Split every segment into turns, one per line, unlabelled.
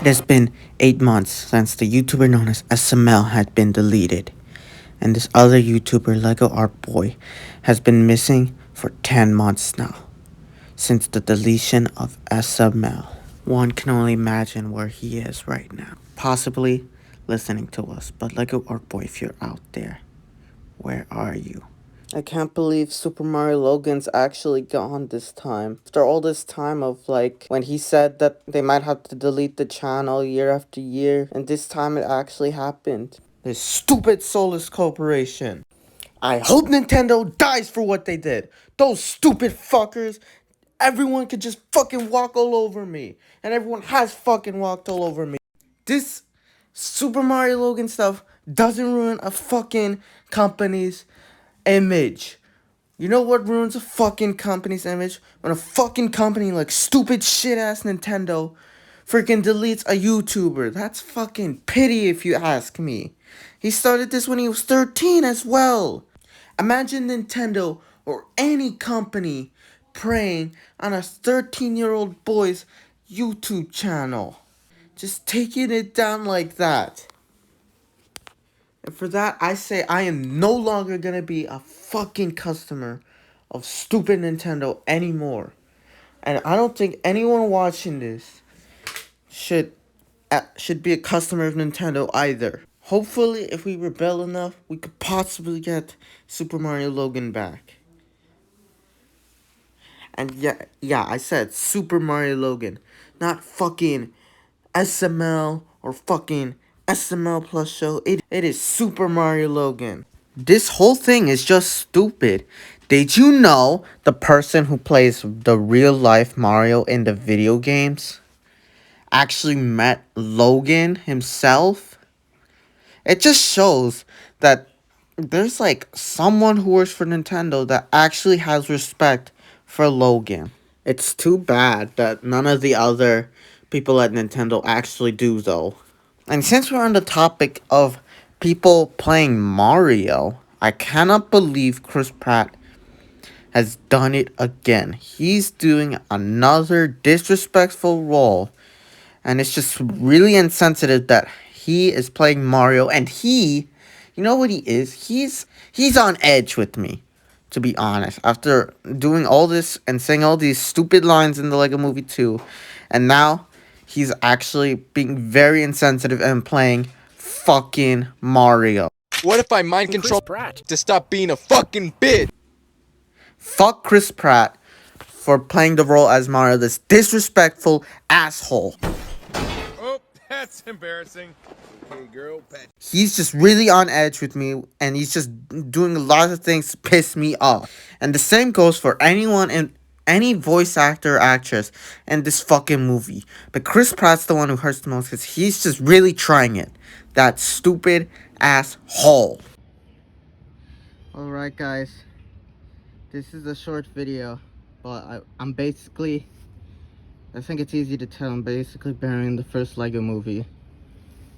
It has been 8 months since the YouTuber known as SML had been deleted, and this other YouTuber, Lego Art Boy, has been missing for 10 months now, since the deletion of SML. One can only imagine where he is right now, possibly listening to us, but Lego Art Boy, if you're out there, where are you? I can't believe Super Mario Logan's actually gone this time. After all this time of when he said that they might have to delete the channel year after year, and this time it actually happened. This stupid soulless corporation. I hope Nintendo dies for what they did. Those stupid fuckers. Everyone could just fucking walk all over me. And everyone has fucking walked all over me. This Super Mario Logan stuff doesn't ruin a fucking company's image. You know what ruins a fucking company's image? When a fucking company like stupid shit ass Nintendo freaking deletes a YouTuber. That's fucking pity if you ask me. He started this when he was 13 as well. Imagine Nintendo or any company preying on a 13-year-old boy's YouTube channel. Just taking it down like that. And for that, I say I am no longer gonna be a fucking customer of stupid Nintendo anymore. And I don't think anyone watching this should be a customer of Nintendo either. Hopefully, if we rebel enough, we could possibly get Super Mario Logan back. And yeah, I said Super Mario Logan, not fucking SML or fucking SML Plus show. It is Super Mario Logan. This whole thing is just stupid. Did you know the person who plays the real life Mario in the video games actually met Logan himself? It just shows that there's someone who works for Nintendo that actually has respect for Logan. It's too bad that none of the other people at Nintendo actually do, though. And since we're on the topic of people playing Mario, I cannot believe Chris Pratt has done it again. He's doing another disrespectful role, and it's just really insensitive that he is playing Mario, and you know what he is? He's on edge with me, to be honest. After doing all this and saying all these stupid lines in the Lego Movie 2, and now he's actually being very insensitive and playing fucking Mario.
What if I mind control Pratt to stop being a fucking bitch?
Fuck Chris Pratt for playing the role as Mario, this disrespectful asshole.
Oh, that's embarrassing. Okay, girl, pat.
He's just really on edge with me, and he's just doing a lot of things to piss me off. And the same goes for anyone in any voice actor or actress in this fucking movie. But Chris Pratt's the one who hurts the most because he's just really trying it. That stupid asshole. Alright guys, this is a short video, but I'm basically, I think it's easy to tell, I'm basically burying the first Lego movie.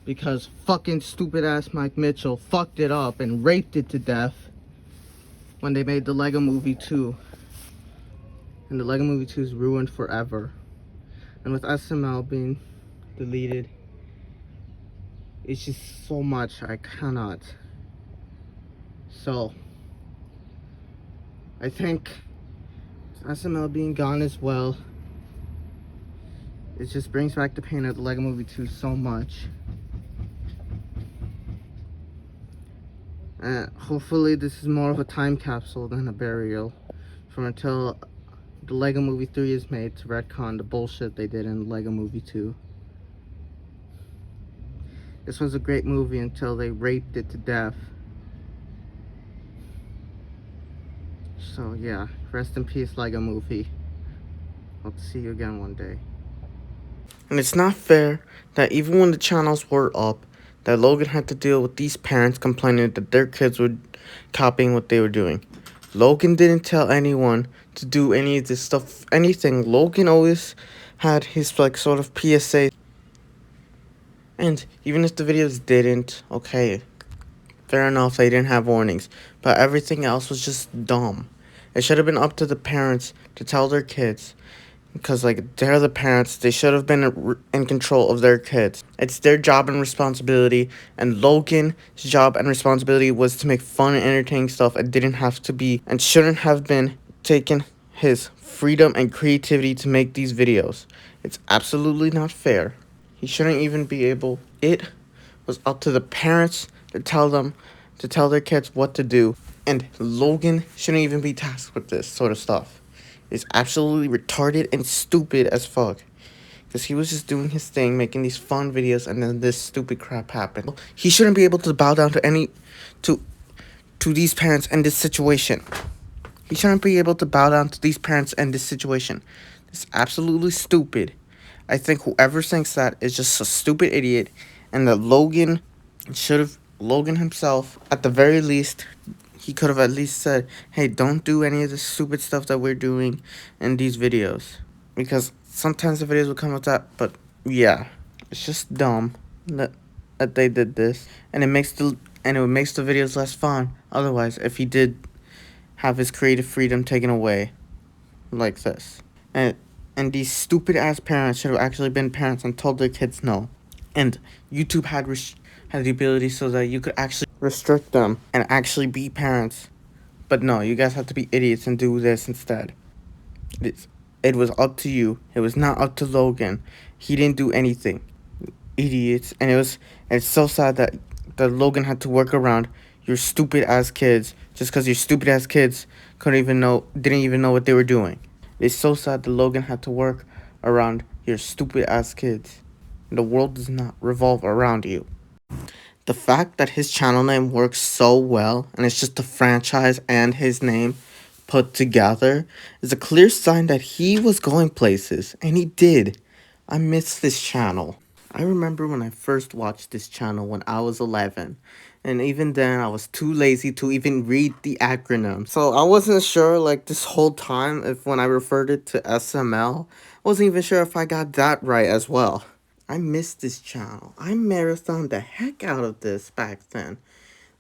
Because fucking stupid ass Mike Mitchell fucked it up and raped it to death when they made the Lego Movie 2. And the Lego Movie 2 is ruined forever. And with SML being deleted, it's just so much I cannot. So, I think SML being gone as well, it just brings back the pain of the Lego Movie 2 so much. Hopefully this is more of a time capsule than a burial from until the Lego Movie 3 is made to retcon the bullshit they did in Lego Movie 2. This was a great movie until they raped it to death. So yeah, rest in peace Lego Movie. Hope to see you again one day. And it's not fair that even when the channels were up, that Logan had to deal with these parents complaining that their kids were copying what they were doing. Logan didn't tell anyone to do any of this stuff, anything. Logan always had his sort of PSA. And even if the videos didn't, okay, fair enough, they didn't have warnings. But everything else was just dumb. It should have been up to the parents to tell their kids because like they're the parents. They should have been in control of their kids. It's their job and responsibility, and Logan's job and responsibility was to make fun and entertaining stuff. It didn't have to be and shouldn't have been taken his freedom and creativity to make these videos. It's absolutely not fair. He shouldn't even be able. It was up to the parents to tell their kids what to do, and Logan shouldn't even be tasked with this sort of stuff. It's absolutely retarded and stupid as fuck. Because he was just doing his thing, making these fun videos, and then this stupid crap happened. He shouldn't be able to bow down to to these parents in this situation. He shouldn't be able to bow down to these parents in this situation. It's absolutely stupid. I think whoever thinks that is just a stupid idiot, and that Logan himself, at the very least, he could have at least said, hey, don't do any of the stupid stuff that we're doing in these videos. Because sometimes the videos will come with that, but yeah, it's just dumb that they did this. And it makes the videos less fun. Otherwise, if he did have his creative freedom taken away like this. And these stupid ass parents should have actually been parents and told their kids no. And YouTube had the ability so that you could actually restrict them and actually be parents. But no, you guys have to be idiots and do this instead. It was up to you. It was not up to Logan. He didn't do anything. Idiots. And it's so sad that Logan had to work around your stupid ass kids just because your stupid ass kids didn't even know what they were doing. It's so sad that Logan had to work around your stupid ass kids. The world does not revolve around you. The fact that his channel name works so well and it's just a franchise and his name put together is a clear sign that he was going places, and he did. I miss this channel. I remember when I first watched this channel when I was 11, and even then I was too lazy to even read the acronym. So I wasn't sure like this whole time if when I referred it to SML, I wasn't even sure if I got that right as well. I miss this channel. I marathoned the heck out of this back then.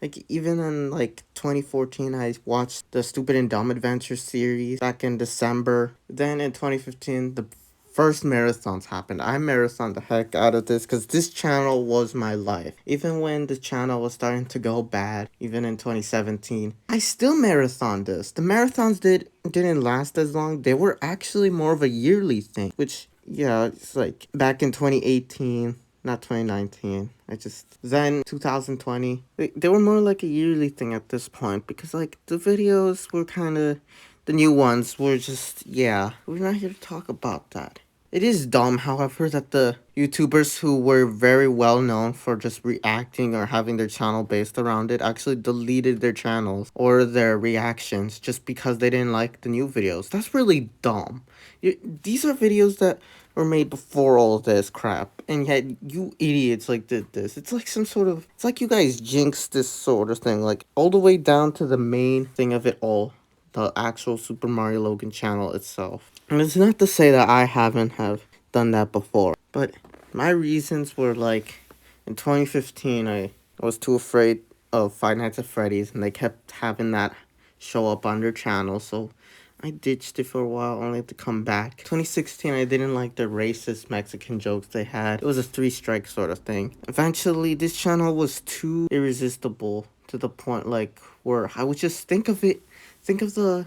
Like, even in, like, 2014, I watched the Stupid and Dumb Adventure series back in December. Then in 2015, the first marathons happened. I marathoned the heck out of this because this channel was my life. Even when the channel was starting to go bad, even in 2017, I still marathoned this. The marathons didn't last as long. They were actually more of a yearly thing, which, yeah, it's like back in 2018. Not 2019. Then 2020. They were more like a yearly thing at this point because, like, the videos were kind of. The new ones were just. Yeah, we're not here to talk about that. It is dumb, however, that the YouTubers who were very well known for just reacting or having their channel based around it actually deleted their channels or their reactions just because they didn't like the new videos. That's really dumb. These are videos that were made before all of this crap, and yet you idiots like did this. It's like it's like you guys jinxed this sort of thing, like all the way down to the main thing of it all, the actual Super Mario Logan channel itself. And it's not to say that I haven't have done that before, but my reasons were like, in 2015, I was too afraid of Five Nights at Freddy's, and they kept having that show up on their channel, so I ditched it for a while, only to come back. 2016, I didn't like the racist Mexican jokes they had. It was a three-strike sort of thing. Eventually, this channel was too irresistible to the point, like, where I would just think of the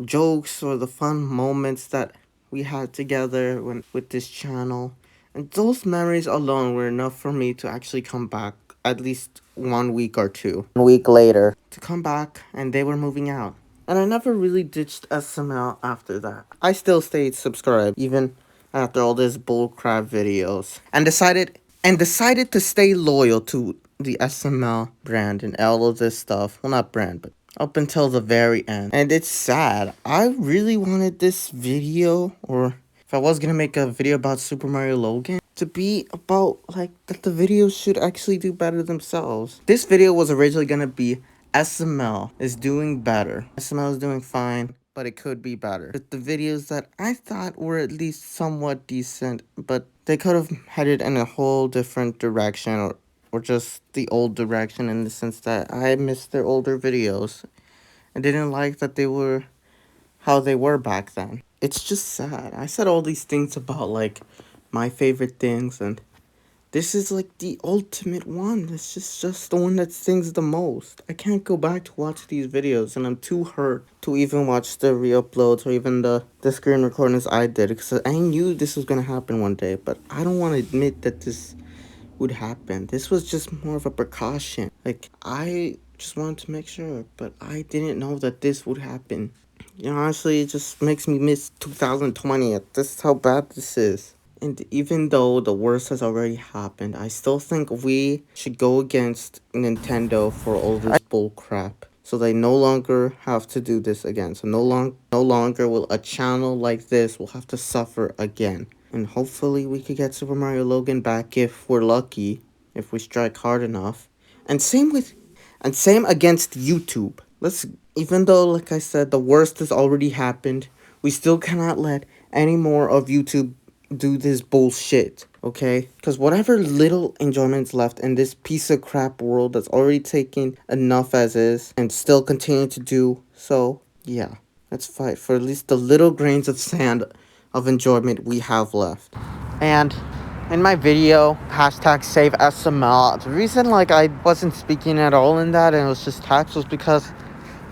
jokes or the fun moments that we had together with this channel. And those memories alone were enough for me to actually come back at least 1 week or two. 1 week later. To come back, and they were moving out. And I never really ditched SML after that. I still stayed subscribed, even after all this bullcrap videos. And decided to stay loyal to the SML brand and all of this stuff. Well, not brand, but up until the very end. And it's sad. I really wanted this video, or if I was gonna make a video about Super Mario Logan, to be about, like, that the videos should actually do better themselves. This video was originally gonna be SML is doing better. SML is doing fine, but it could be better. With the videos that I thought were at least somewhat decent, but they could have headed in a whole different direction, or just the old direction, in the sense that I missed their older videos. I didn't like that they were how they were back then. it's just sad. I said all these things about like my favorite things, and this is like the ultimate one. This is just the one that stings the most. I can't go back to watch these videos, and I'm too hurt to even watch the re-uploads or even the screen recordings I did, because I knew this was gonna happen one day, but I don't want to admit that this would happen. This was just more of a precaution. Like, I just wanted to make sure, but I didn't know that this would happen. You know, honestly, it just makes me miss 2020. This is how bad this is. And even though the worst has already happened, I still think we should go against Nintendo for all this bull crap. So they no longer have to do this again. So no longer will a channel like this will have to suffer again. And hopefully we could get Super Mario Logan back if we're lucky, if we strike hard enough. And same against YouTube. Let's Even though, like I said, the worst has already happened, we still cannot let any more of YouTube do this bullshit, okay? Because whatever little enjoyment's left in this piece of crap world that's already taken enough as is and still continue to do so, yeah, let's fight for at least the little grains of sand of enjoyment we have left. And in my video, hashtag save SML, the reason like I wasn't speaking at all in that and it was just text was because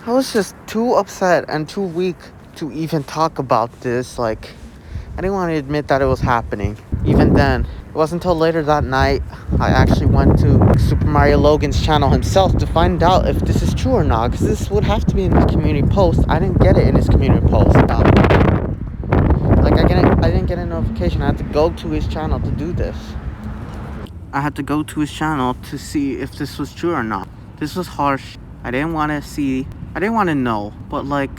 I was just too upset and too weak to even talk about this. Like, I didn't want to admit that it was happening. Even then, it wasn't until later that night I actually went to Super Mario Logan's channel himself to find out if this is true or not, because this would have to be in his community post. I didn't get it in his community post. I didn't get a notification. I had to go to his channel to do this. I had to go to his channel to see if this was true or not. This was harsh. I didn't want to know, but like,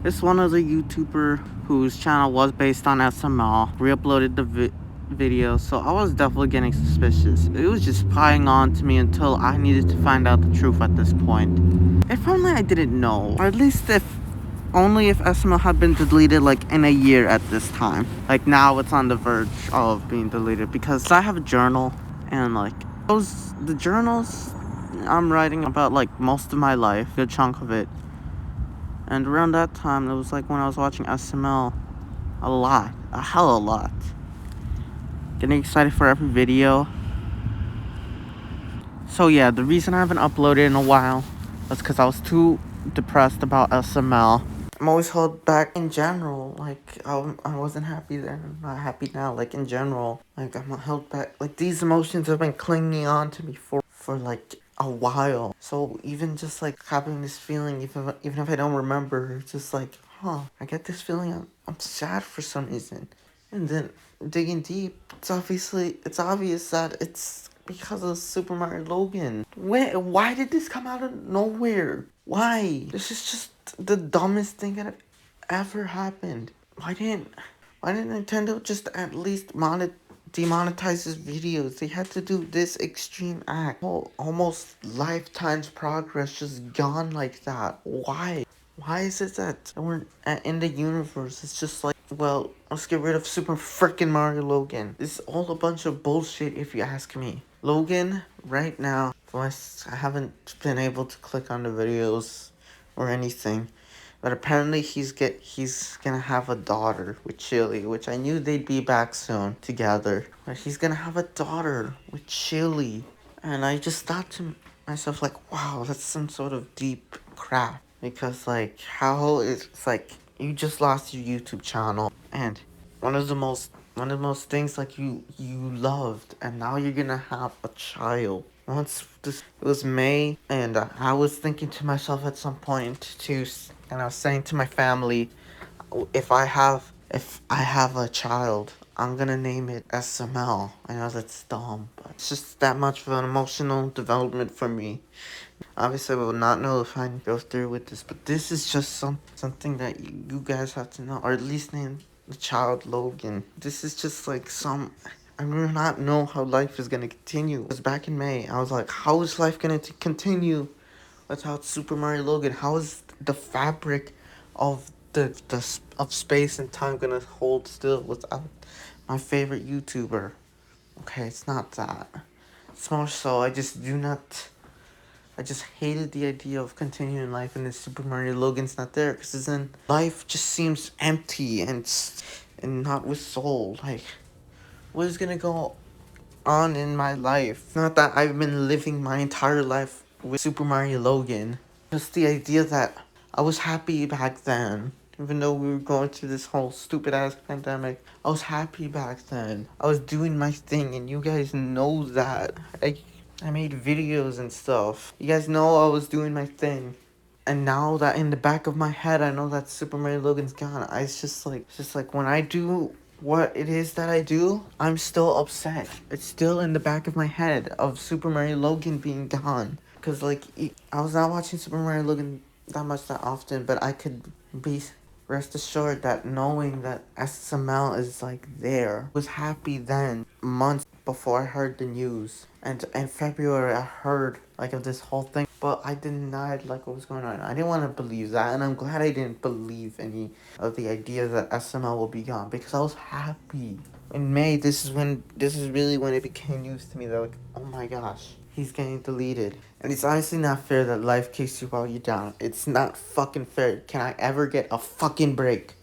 this one other YouTuber whose channel was based on SML re-uploaded the video, so I was definitely getting suspicious. It was just piling on to me until I needed to find out the truth at this point. If only I didn't know, or at least if only if SML had been deleted like in a year at this time. Like now it's on the verge of being deleted because I have a journal and like the journals I'm writing about like most of my life, a good chunk of it. And around that time, it was like when I was watching SML a lot, a hell of a lot. Getting excited for every video. So yeah, the reason I haven't uploaded in a while was because I was too depressed about SML. I'm always held back in general. Like, I wasn't happy then, I'm not happy now. Like, in general, like, I'm held back. Like, these emotions have been clinging on to me for like a while. So even just like having this feeling, even if I don't remember, it's just like, I get this feeling I'm sad for some reason. And then digging deep, it's obvious that it's because of Super Mario Logan. Why did this come out of nowhere? Why? This is just the dumbest thing that ever happened. Why didn't Nintendo just at least demonetize his videos? They had to do this extreme act. Oh, almost lifetime's progress just gone like that. Why? Why is it that we're in the universe? It's just like, well, let's get rid of Super freaking Mario Logan. This is all a bunch of bullshit if you ask me. Logan, right now, I haven't been able to click on the videos or anything. But apparently he's gonna have a daughter with Chili, which I knew they'd be back soon together. But he's gonna have a daughter with Chili. And I just thought to myself, like, wow, that's some sort of deep crap. Because, like, it's like, you just lost your YouTube channel. And one of the most things, like, you loved. And now you're gonna have a child. It was May, and I was thinking to myself at some point, and I was saying to my family, if I have a child, I'm gonna name it SML. I know that's dumb, but it's just that much of an emotional development for me. Obviously, I will not know if I go through with this, but this is just something that you guys have to know, or at least name the child Logan. This is just like I do not know how life is gonna continue. Because back in May, I was like, how is life gonna continue without Super Mario Logan? How is the fabric of of space and time gonna hold still without my favorite YouTuber? Okay, it's not that. It's more so I just do not I just hated the idea of continuing life and then Super Mario Logan's not there, because then life just seems empty and not with soul. Like, what is gonna go on in my life? Not that I've been living my entire life with Super Mario Logan. Just the idea that I was happy back then. Even though we were going through this whole stupid ass pandemic, I was happy back then. I was doing my thing, and you guys know that. I made videos and stuff. You guys know I was doing my thing. And now that in the back of my head, I know that Super Mario Logan's gone. It's just like when I do what it is that I do, I'm still upset. It's still in the back of my head of Super Mario Logan being gone. Cause like I was not watching Super Mario Logan that often, but I could be rest assured that knowing that SML is like there was happy then months before I heard the news. And in February I heard like of this whole thing, but I denied like what was going on. I didn't want to believe that, and I'm glad I didn't believe any of the idea that SML will be gone, because I was happy. In May, this is really when it became news to me that like, oh my gosh, he's getting deleted. And it's honestly not fair that life kicks you while you're down. It's not fucking fair. Can I ever get a fucking break?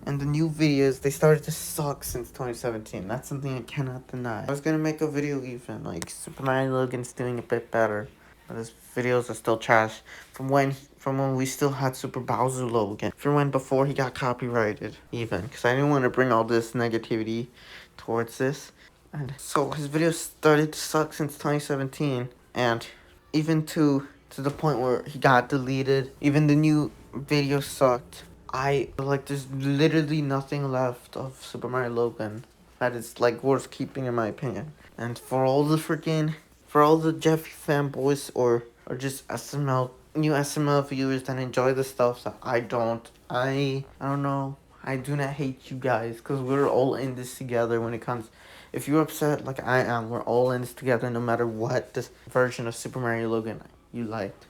And the new videos, they started to suck since 2017. That's something I cannot deny. I was gonna make a video even, like, Super Mario Logan's doing a bit better. But his videos are still trash. From when we still had Super Bowser Logan. From when before he got copyrighted, even. Because I didn't want to bring all this negativity towards this. And so his videos started to suck since 2017. And even to the point where he got deleted. Even the new videos sucked. There's literally nothing left of Super Mario Logan that is, like, worth keeping in my opinion. And for all the Jeffy fanboys or just new SML viewers that enjoy the stuff that I don't, I don't know. I do not hate you guys, because we're all in this together when it comes. If you're upset like I am, we're all in this together no matter what this version of Super Mario Logan you liked.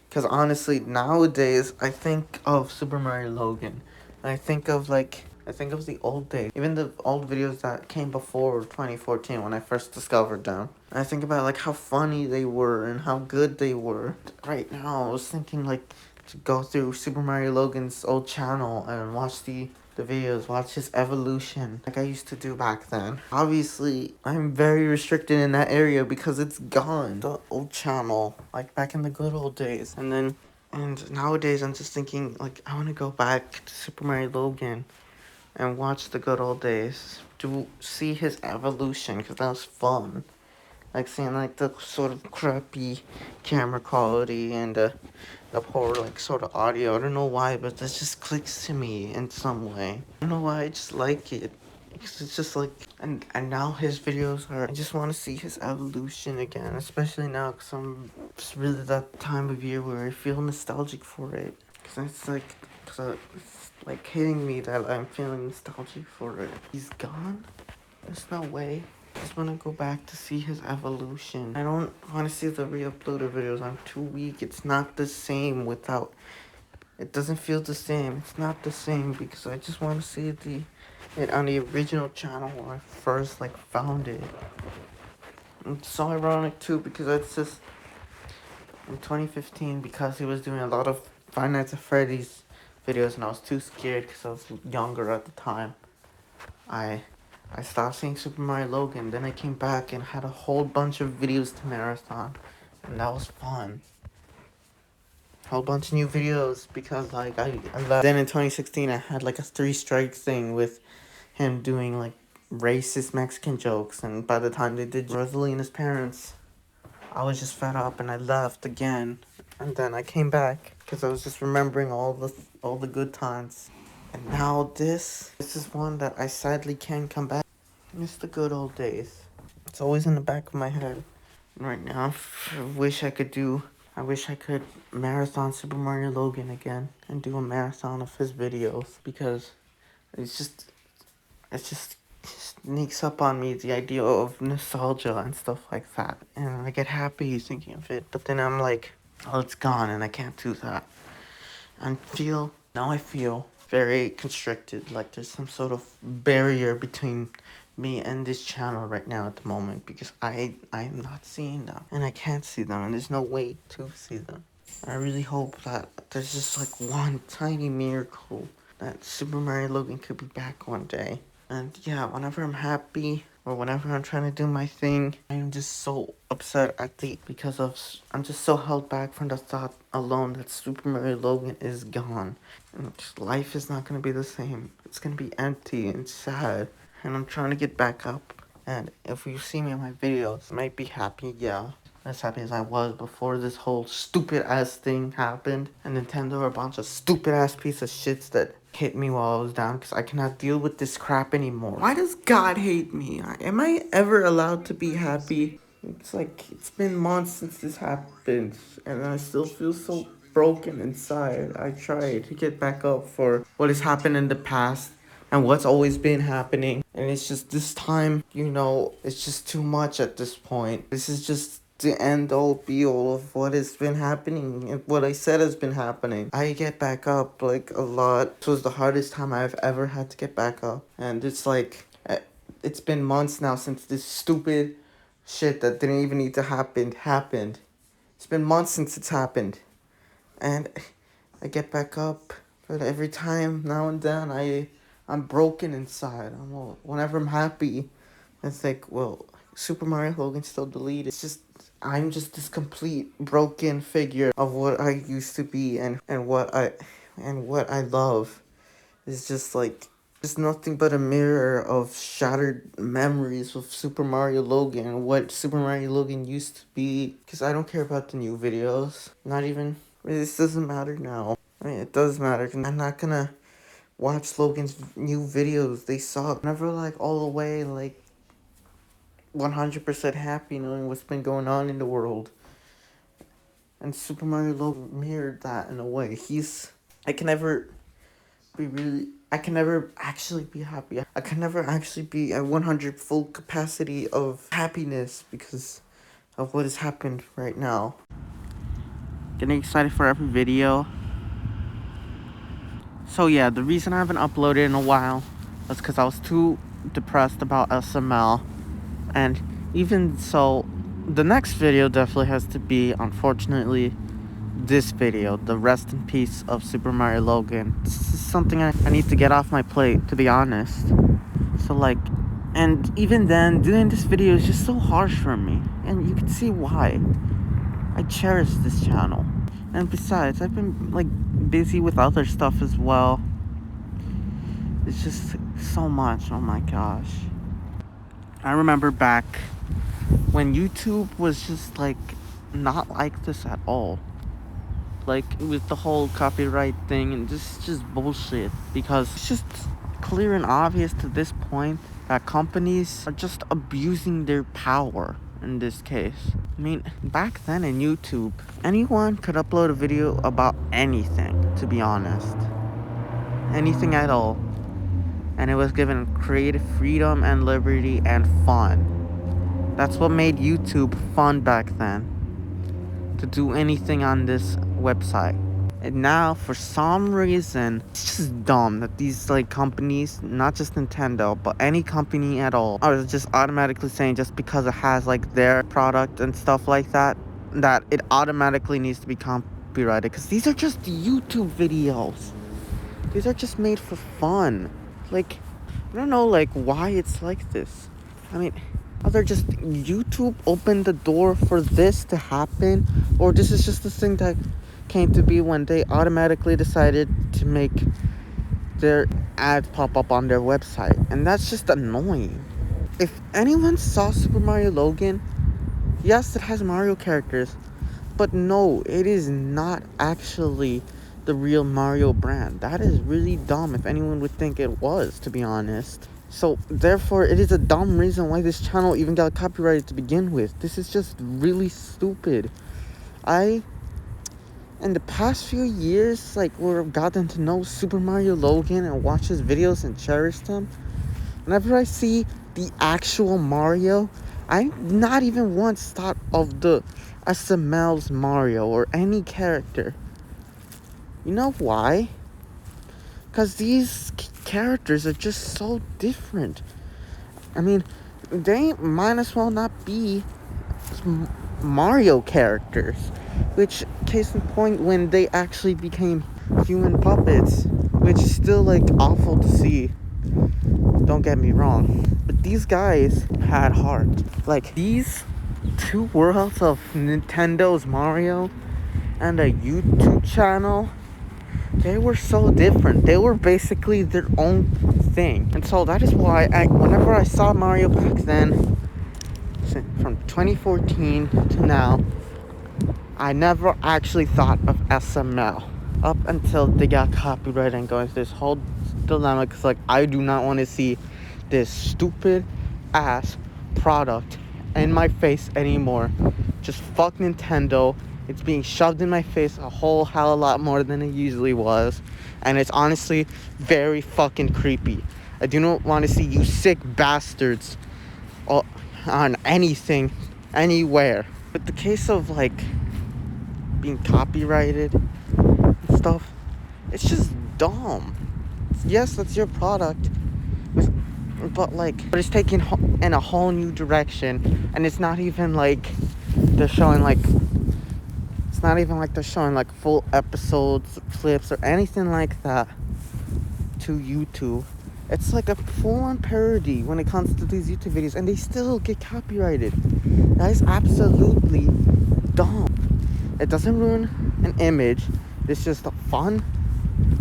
Because honestly, nowadays, I think of Super Mario Logan. And I think of the old days. Even the old videos that came before 2014 when I first discovered them. And I think about, like, how funny they were and how good they were. Right now, I was thinking, like, to go through Super Mario Logan's old channel and watch the videos, watch his evolution, like I used to do back then. Obviously, I'm very restricted in that area because it's gone. The old channel, like back in the good old days. And nowadays, I'm just thinking, like, I want to go back to Super Mario Logan and watch the good old days. To see his evolution, because that was fun. Like seeing, like, the sort of crappy camera quality and the poor, like, sort of audio. I don't know why, but that just clicks to me in some way. I don't know why, I just like it. Because it's just like, and now his videos are, I just want to see his evolution again. Especially now, because it's really that time of year where I feel nostalgic for it. Because it's like hitting me that I'm feeling nostalgic for it. He's gone? There's no way. I just want to go back to see his evolution. I don't want to see the re-uploaded videos. I'm too weak. It's not the same without... It doesn't feel the same. It's not the same because I just want to see it on the original channel where I first, like, found it. It's so ironic too because it's just... In 2015, because he was doing a lot of Five Nights at Freddy's videos and I was too scared because I was younger at the time. I stopped seeing Super Mario Logan, then I came back and had a whole bunch of videos to marathon, and that was fun. Whole bunch of new videos, because, like, I left. Then in 2016, I had, like, a 3-strike thing with him doing, like, racist Mexican jokes, and by the time they did Rosalina's parents, I was just fed up and I left again. And then I came back, because I was just remembering all the good times. And now this is one that I sadly can't come back. It's the good old days. It's always in the back of my head. And right now, I wish I could marathon Super Mario Logan again and do a marathon of his videos, because it just sneaks up on me, the idea of nostalgia and stuff like that. And I get happy thinking of it, but then I'm like, oh, it's gone and I can't do that. I feel very constricted, like there's some sort of barrier between me and this channel right now at the moment because I'm not seeing them and I can't see them and there's no way to see them. I really hope that there's just like one tiny miracle that Super Mario Logan could be back one day. And yeah, whenever I'm happy or whenever I'm trying to do my thing, I'm just so upset at I'm just so held back from the thought alone that Super Mario Logan is gone. And just life is not gonna be the same. It's gonna be empty and sad. And I'm trying to get back up. And if you see me in my videos, I might be happy, yeah. As happy as I was before this whole stupid ass thing happened. And Nintendo are a bunch of stupid ass piece of shits that hit me while I was down because I cannot deal with this crap anymore. Why does God hate me? Am I ever allowed to be happy? It's like, it's been months since this happened and I still feel so broken inside. I try to get back up for what has happened in the past and what's always been happening. And it's just this time, it's just too much at this point. This is just the end all be all of what has been happening and what I said has been happening. I get back up like a lot. This was the hardest time I've ever had to get back up. And it's like, it's been months now since this stupid shit that didn't even need to happen happened. It's been months since it's happened. And I get back up, but every time now and then I'm broken inside. Whenever I'm happy, it's like, well, Super Mario Logan still deleted. It's just I'm just this complete broken figure of what I used to be and what I love. It's just like it's nothing but a mirror of shattered memories of Super Mario Logan and what Super Mario Logan used to be. Because I don't care about the new videos. Not even. This doesn't matter now. I mean, it does matter. I'm not gonna watch Logan's new videos. They suck. Never like all the way like 100% happy knowing what's been going on in the world. And Super Mario Logan mirrored that in a way. I can never actually be happy. I can never actually be at 100 full capacity of happiness because of what has happened right now. Getting excited for every video. So yeah, the reason I haven't uploaded in a while was because I was too depressed about SML. And even so, the next video definitely has to be, unfortunately, this video, the rest in peace of Super Mario Logan. This is something I need to get off my plate, to be honest. So like, and even then, doing this video is just so harsh for me. And you can see why. I cherish this channel. And besides, I've been like busy with other stuff as well. It's just so much, oh my gosh. I remember back when YouTube was just like not like this at all. Like with the whole copyright thing and this is just bullshit because it's just clear and obvious to this point that companies are just abusing their power in this case. I mean, back then in YouTube, anyone could upload a video about anything, to be honest. Anything at all. And it was given creative freedom and liberty and fun. That's what made YouTube fun back then. To do anything on this website. And now, for some reason, it's just dumb that these like companies, not just Nintendo, but any company at all, are just automatically saying just because it has like their product and stuff like that, that it automatically needs to be copyrighted. Because these are just YouTube videos. These are just made for fun. Like, I don't know like why it's like this. I mean, either just YouTube opened the door for this to happen, or this is just the thing that came to be when they automatically decided to make their ads pop up on their website. And that's just annoying. If anyone saw Super Mario Logan, yes, it has Mario characters, but no, it is not actually the real Mario brand. That is really dumb if anyone would think it was, to be honest. So, therefore, it is a dumb reason why this channel even got copyrighted to begin with. This is just really stupid. In the past few years, like, we've gotten to know Super Mario Logan and watch his videos and cherish them. Whenever I see the actual Mario, I not even once thought of the SML's Mario or any character. You know why? Because these characters are just so different. I mean, they might as well not be Mario characters. Which, case in point, when they actually became human puppets, which is still like awful to see. Don't get me wrong, but these guys had heart. Like, these two worlds of Nintendo's Mario and a YouTube channel, they were so different. They were basically their own thing. And so that is why whenever I saw Mario back then, from 2014 to now, I never actually thought of SML up until they got copyrighted and going through this whole dilemma. Because, like, I do not want to see this stupid ass product in my face anymore. Just fuck Nintendo. It's being shoved in my face a whole hell of a lot more than it usually was. And it's honestly very fucking creepy. I do not want to see you sick bastards on anything, anywhere. But the case of, like, being copyrighted and stuff, it's just dumb. Yes, that's your product, but it's taken in a whole new direction, and it's not even like they're showing like full episodes, clips, or anything like that to YouTube. It's like a full-on parody when it comes to these YouTube videos, and they still get copyrighted. That is absolutely dumb. It doesn't ruin an image. It's just a fun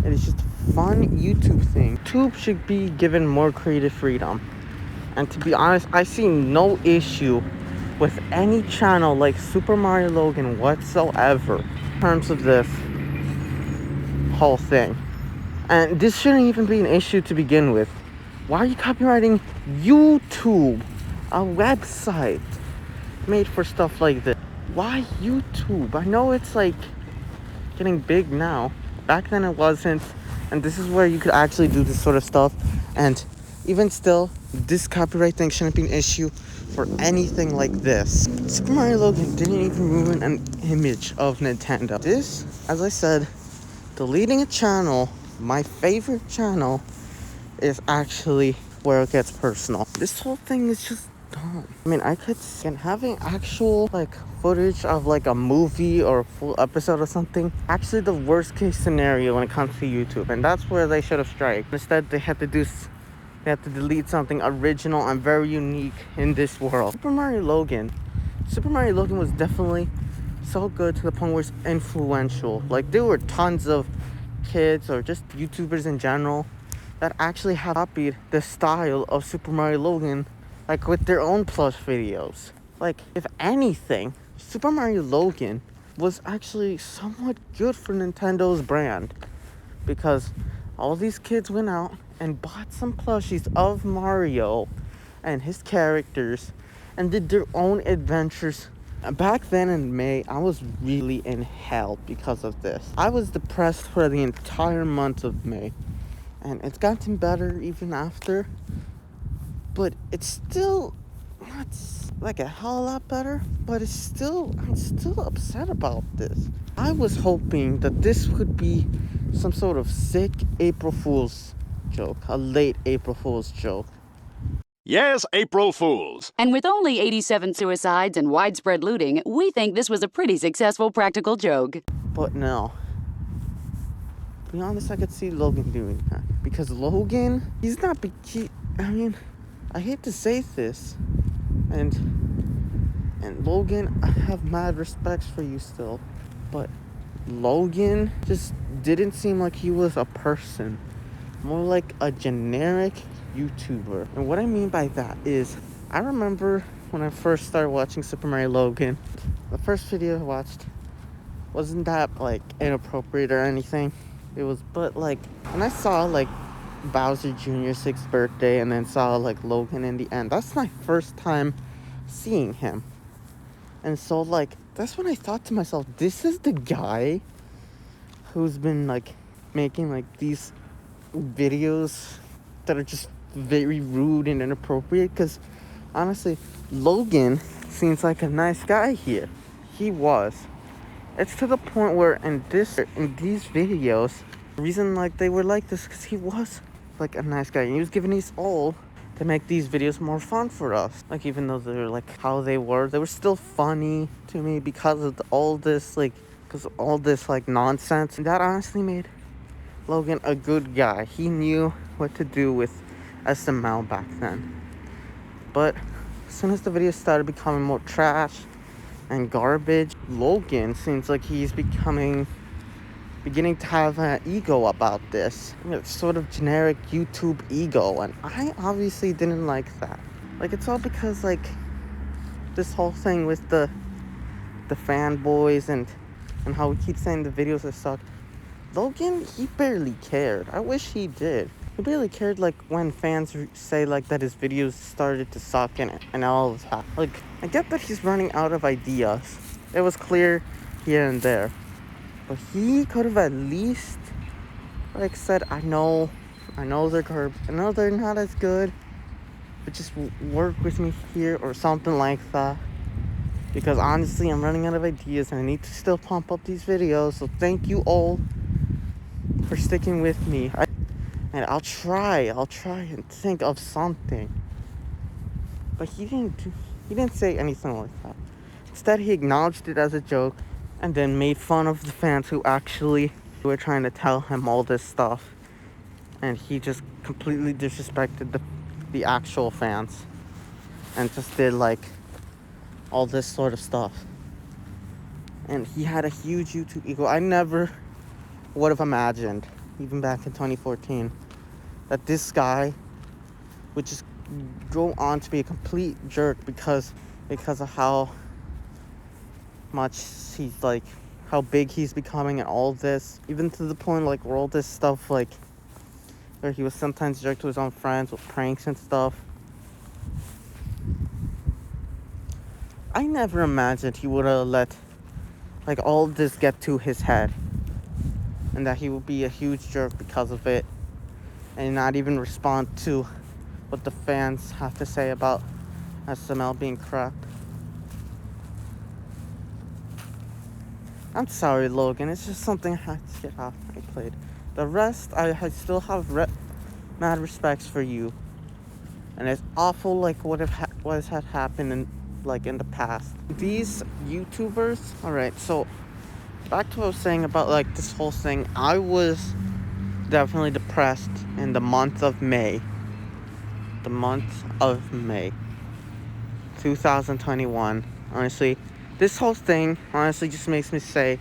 YouTube thing. YouTube should be given more creative freedom. And to be honest, I see no issue with any channel like superMarioLogan whatsoever in terms of this whole thing. And this shouldn't even be an issue to begin with. Why are you copyrighting YouTube, a website made for stuff like this? Why YouTube? I know it's like getting big now. Back then it wasn't. And this is where you could actually do this sort of stuff. And even still, this copyright thing shouldn't be an issue for anything like this. superMarioLogan didn't even ruin an image of Nintendo. This, as I said, deleting a channel, my favorite channel, is actually where it gets personal. This whole thing is just dumb. I mean, I could see having actual like footage of like a movie or a full episode or something actually the worst case scenario when it comes to YouTube, and that's where they should have struck. Instead, they had to delete something original and very unique in this world. superMarioLogan was definitely so good to the point where it's influential. Like, there were tons of kids or just YouTubers in general that actually have copied the style of superMarioLogan, like with their own plush videos. Like, if anything, superMarioLogan was actually somewhat good for Nintendo's brand, because all these kids went out and bought some plushies of Mario and his characters and did their own adventures. Back then in May, I was really in hell because of this. I was depressed for the entire month of May, and it's gotten better even after, but it's still not like a hell of a lot better. But I'm still upset about this. I was hoping that this would be some sort of sick April Fool's joke, a late April Fool's joke.
Yes, April Fools.
And with only 87 suicides and widespread looting, we think this was a pretty successful practical joke.
But no. To be honest, I could see Logan doing that. Because Logan, he's not I mean, I hate to say this. And Logan, I have mad respects for you still. But Logan just didn't seem like he was a person. More like a generic YouTuber. And what I mean by that is, I remember when I first started watching superMarioLogan, the first video I watched wasn't that like inappropriate or anything. It was, but like when I saw like Bowser Jr.'s 6th birthday and then saw like Logan in the end, that's my first time seeing him. And so like that's when I thought to myself, this is the guy who's been like making like these videos that are just very rude and inappropriate. Because honestly, Logan seems like a nice guy here. He was. It's to the point where in these videos, the reason like they were like this because he was like a nice guy and he was giving his all to make these videos more fun for us. Like, even though they're like how they were still funny to me because of all this like nonsense. And that honestly made Logan a good guy. He knew what to do with SML back then. But as soon as the videos started becoming more trash and garbage, Logan seems like he's beginning to have an ego about this. It's sort of generic YouTube ego, and I obviously didn't like that. Like, it's all because like this whole thing with the fanboys and how we keep saying the videos are suck. Logan, he barely cared. I wish he did. He barely cared, like, when fans say, like, that his videos started to suck and all of that. Like, I get that he's running out of ideas. It was clear here and there. But he could have at least, like, said, I know they're garbage. I know they're not as good. But just work with me here or something like that. Because honestly, I'm running out of ideas and I need to still pump up these videos. So thank you all for sticking with me. And I'll try and think of something. But he didn't say anything like that. Instead, he acknowledged it as a joke and then made fun of the fans who actually were trying to tell him all this stuff. And he just completely disrespected the actual fans and just did like all this sort of stuff. And he had a huge YouTube ego. I never would have imagined, even back in 2014, that this guy would just go on to be a complete jerk because of how much he's like, how big he's becoming and all this, even to the point like where all this stuff, like where he was sometimes jerk to his own friends with pranks and stuff. I never imagined he would have let like all this get to his head and that he would be a huge jerk because of it and not even respond to what the fans have to say about SML being crap. I'm sorry, Logan. It's just something I had to get off my plate. The rest, I still have mad respects for you. And it's awful, like, what has had happened in the past. These YouTubers... Alright, so back to what I was saying about, like, this whole thing. I was definitely depressed in the month of May. The month of May 2021. Honestly, this whole thing honestly just makes me say,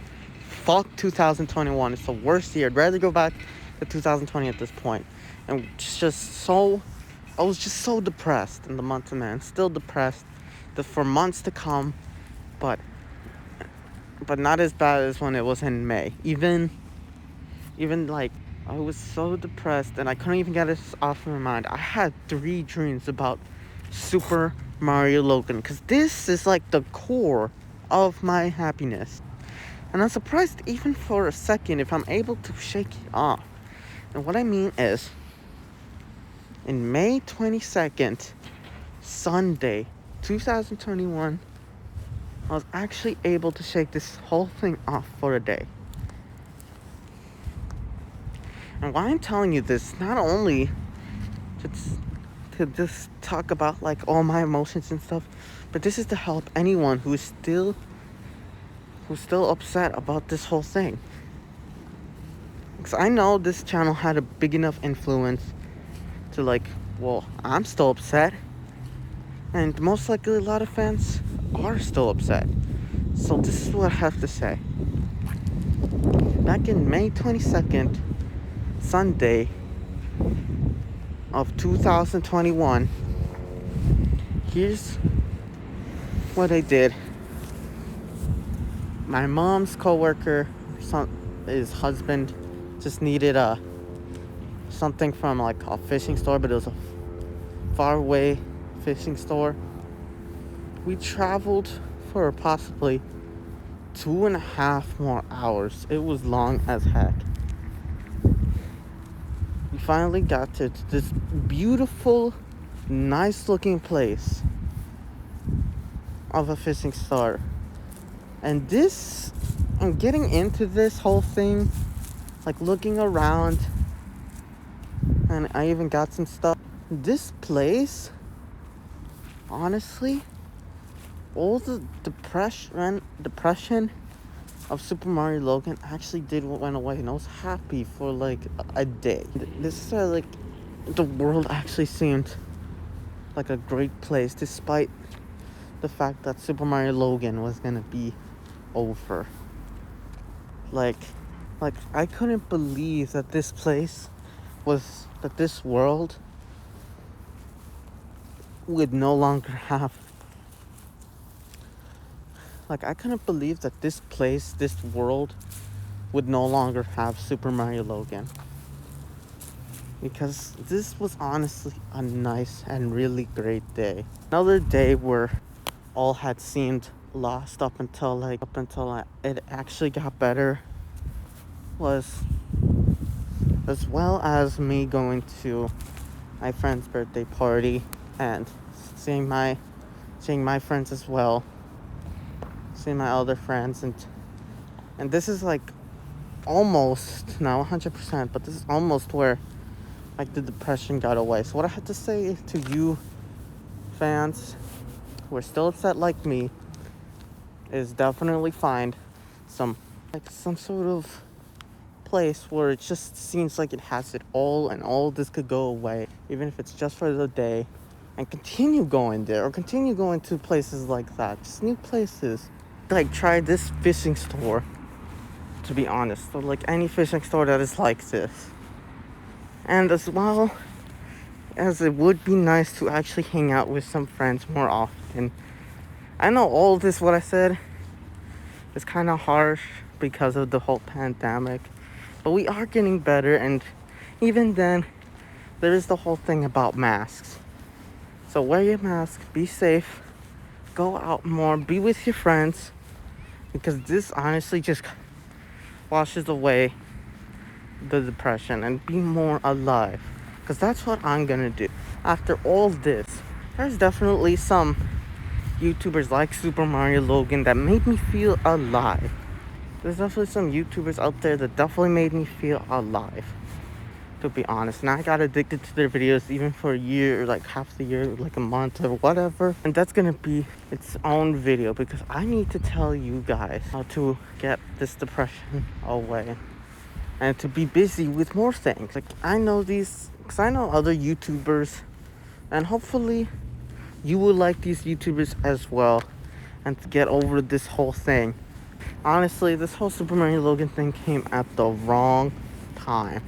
fuck 2021. It's the worst year. I'd rather go back to 2020 at this point. And I was just so depressed in the month of May. I'm still depressed for months to come, but not as bad as when it was in May. Even like, I was so depressed and I couldn't even get it off my mind. I had 3 dreams about Super Mario Logan, because this is like the core of my happiness. And I'm surprised even for a second if I'm able to shake it off. And what I mean is, in May 22nd, Sunday, 2021, I was actually able to shake this whole thing off for a day. And why I'm telling you this, not only to just talk about like all my emotions and stuff, but this is to help anyone who's still upset about this whole thing. Because I know this channel had a big enough influence to like, well, I'm still upset. And most likely a lot of fans are still upset. So this is what I have to say. Back in May 22nd, Sunday of 2021, here's what I did. My mom's coworker, his husband, just needed something from like a fishing store, but it was a far away fishing store. We traveled for possibly 2.5 more hours. It was long as heck. We finally got to this beautiful, nice looking place of a fishing store. And getting into this whole thing, like looking around, and I even got some stuff. this place, honestly, all the depression of Super Mario Logan actually did went away, and I was happy for like a day. This is like the world actually seemed like a great place, despite the fact that Super Mario Logan was gonna be over. Like I couldn't believe that this world would no longer have. Like, I couldn't believe that this world would no longer have Super Mario Logan. Because this was honestly a nice and really great day. Another day where all had seemed lost up until it actually got better was, as well as me going to my friend's birthday party and seeing my friends as well, seeing my other friends, and this is like almost, not 100%, but this is almost where like the depression got away. So what I had to say to you fans who are still upset like me is definitely find some sort of place where it just seems like it has it all, and all this could go away, even if it's just for the day, and continue going there, or continue going to places like that, just new places. Like, try this fishing store, to be honest, or like any fishing store that is like this. And as well as it would be nice to actually hang out with some friends more often. I know all this what I said is kind of harsh because of the whole pandemic, but we are getting better, and even then there is the whole thing about masks. So wear your mask, be safe, go out more, be with your friends, because this honestly just washes away the depression, and be more alive, because that's what I'm gonna do after all this. There's definitely some YouTubers like Super Mario Logan that made me feel alive. There's definitely some YouTubers out there that definitely made me feel alive, to be honest. And I got addicted to their videos even for a year, or like half the year, like a month or whatever. And that's gonna be its own video, because I need to tell you guys how to get this depression away and to be busy with more things. Like, I know these, because I know other YouTubers, and hopefully you will like these YouTubers as well, and to get over this whole thing. Honestly, this whole Super Mario Logan thing came at the wrong time.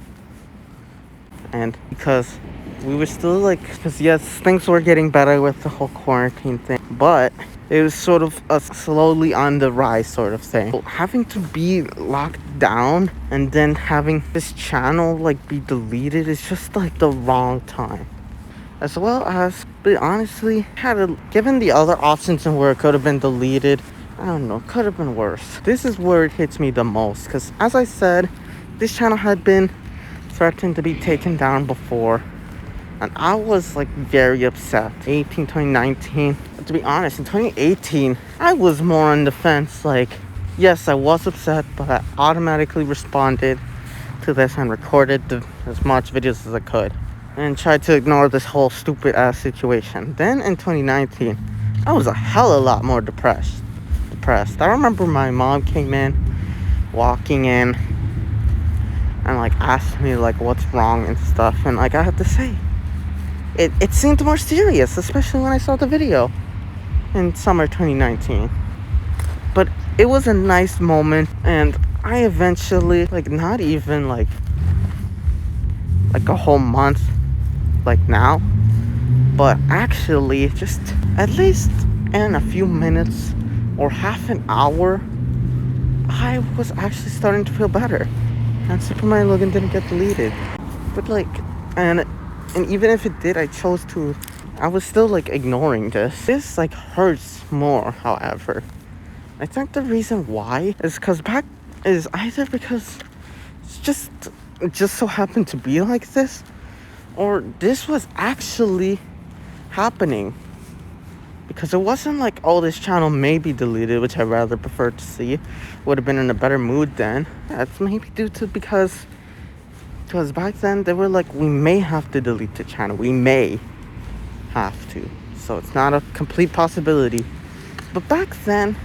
And because we were still like, because yes, things were getting better with the whole quarantine thing, but it was sort of a slowly on the rise sort of thing. So having to be locked down and then having this channel like be deleted is just like the wrong time. As well as, but honestly, given the other options and where it could have been deleted, I don't know, could have been worse. This is where it hits me the most, because as I said, this channel had been threatened to be taken down before, and I was like very upset. 2019, but to be honest, in 2018 I was more on the fence. Like, yes, I was upset, but I automatically responded to this and recorded as much videos as I could and tried to ignore this whole stupid ass situation. Then in 2019 I was a hell of a lot more depressed. I remember my mom came in, walking in, and like asked me like what's wrong and stuff, and like I had to say it seemed more serious, especially when I saw the video in summer 2019. But it was a nice moment, and I eventually, like, not even like a whole month like now, but actually just at least in a few minutes or half an hour, I was actually starting to feel better, and Super Mario Logan didn't get deleted. But like, and even if it did, I was still like ignoring this like hurts more. However, I think the reason why is either because it just so happened to be like this, or this was actually happening. Because it wasn't like, oh, this channel may be deleted, which I rather prefer to see. Would have been in a better mood then. That's maybe due to because Because back then, they were like, we may have to delete the channel. We may have to. So it's not a complete possibility. But back then,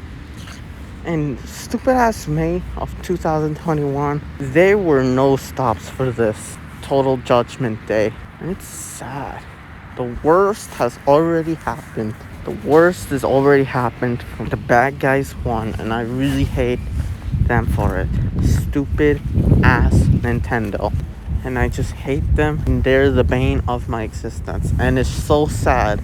in stupid ass May of 2021, there were no stops for this total judgment day. And it's sad. The worst has already happened. The worst has already happened. The bad guys won, and I really hate them for it. Stupid ass Nintendo. And I just hate them, and they're the bane of my existence. And it's so sad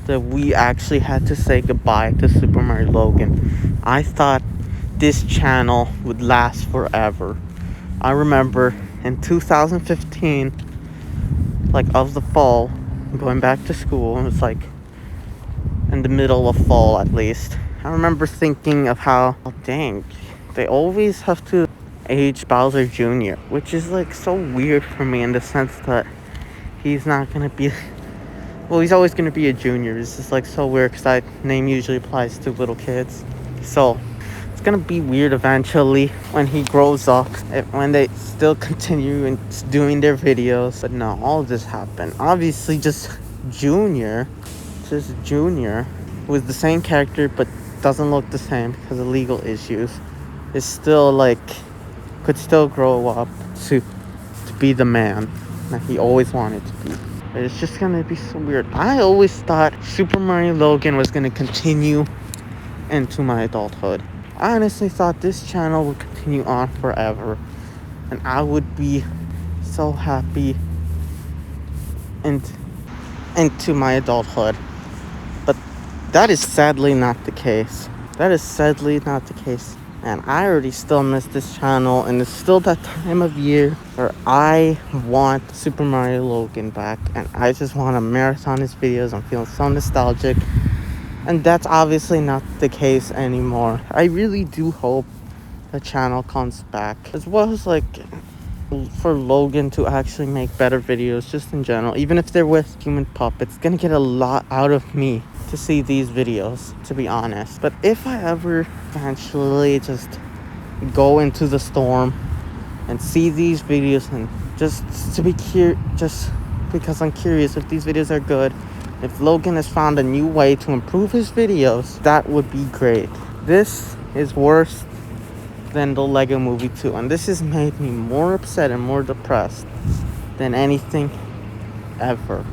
that we actually had to say goodbye to Super Mario Logan. I thought this channel would last forever. I remember in 2015, like of the fall, going back to school, it was like in the middle of fall at least. I remember thinking of how, oh dang, they always have to age Bowser Jr., which is like so weird for me in the sense that he's not gonna be, well, he's always gonna be a junior. It's just like so weird because that name usually applies to little kids. So it's gonna be weird eventually when he grows up, when they still continue and doing their videos. But no, all this happened. Obviously, just Junior, who is the same character but doesn't look the same because of legal issues, is still like, could still grow up to be the man that he always wanted to be. But it's just gonna be so weird. I always thought Super Mario Logan was gonna continue into my adulthood. I honestly thought this channel would continue on forever, and I would be so happy into my adulthood. But that is sadly not the case. And I already still miss this channel, and it's still that time of year where I want Super Mario Logan back, and I just want to marathon his videos. I'm feeling so nostalgic, and that's obviously not the case anymore. I really do hope the channel comes back, as well as like for Logan to actually make better videos just in general. Even if they're with human puppets, it's gonna get a lot out of me to see these videos, to be honest. But if I ever eventually just go into the storm and see these videos, and just because I'm curious if these videos are good, if Logan has found a new way to improve his videos, that would be great. This is worse than the Lego Movie 2, and this has made me more upset and more depressed than anything ever.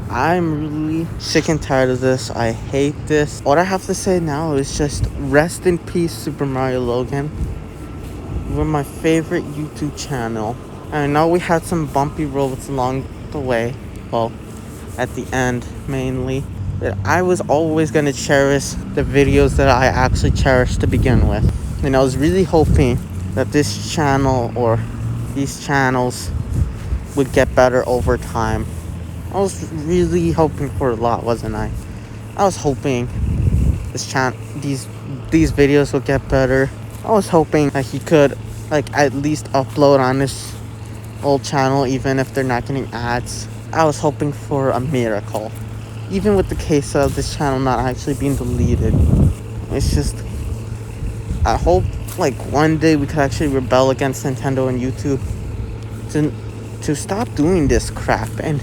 I'm really sick and tired of this. I hate this. What I have to say now is just rest in peace, Super Mario Logan. You were my favorite YouTube channel. I know we had some bumpy roads along the way, well, at the end mainly, but I was always going to cherish the videos that I actually cherished to begin with. And I was really hoping that this channel or these channels would get better over time. I was really hoping for a lot, wasn't I? I was hoping these videos would get better. I was hoping that he could like at least upload on his old channel, even if they're not getting ads. I was hoping for a miracle, even with the case of this channel not actually being deleted. It's just, I hope like one day we could actually rebel against Nintendo and YouTube to stop doing this crap, and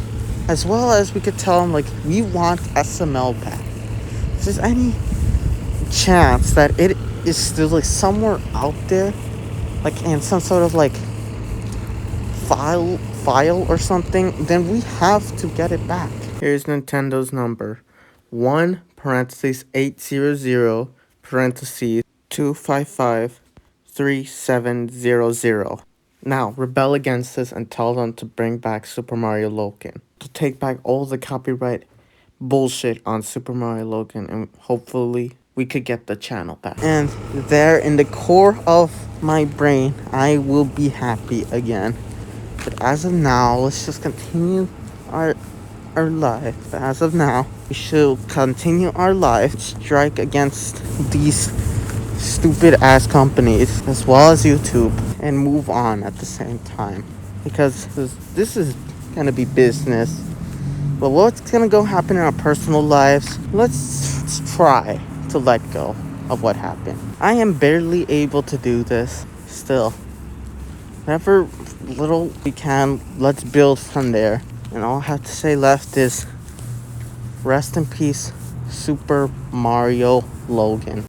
as well as we could tell them like we want SML back. If there's any chance that it is still like somewhere out there, like in some sort of like file or something, then we have to get it back. Here's Nintendo's number: 1(800)(255)3700. Now, rebel against this and tell them to bring back Super Mario Logan. To take back all the copyright bullshit on Super Mario Logan, and hopefully we could get the channel back. And there, in the core of my brain, I will be happy again. But as of now, let's just continue our life. As of now, we should continue our life, strike against these stupid ass companies as well as YouTube, and move on at the same time, because this is gonna be business. But what's gonna go happen in our personal lives, let's try to let go of what happened. I am barely able to do this still, whatever little we can, let's build from there. And all I have to say left is rest in peace, Super Mario Logan.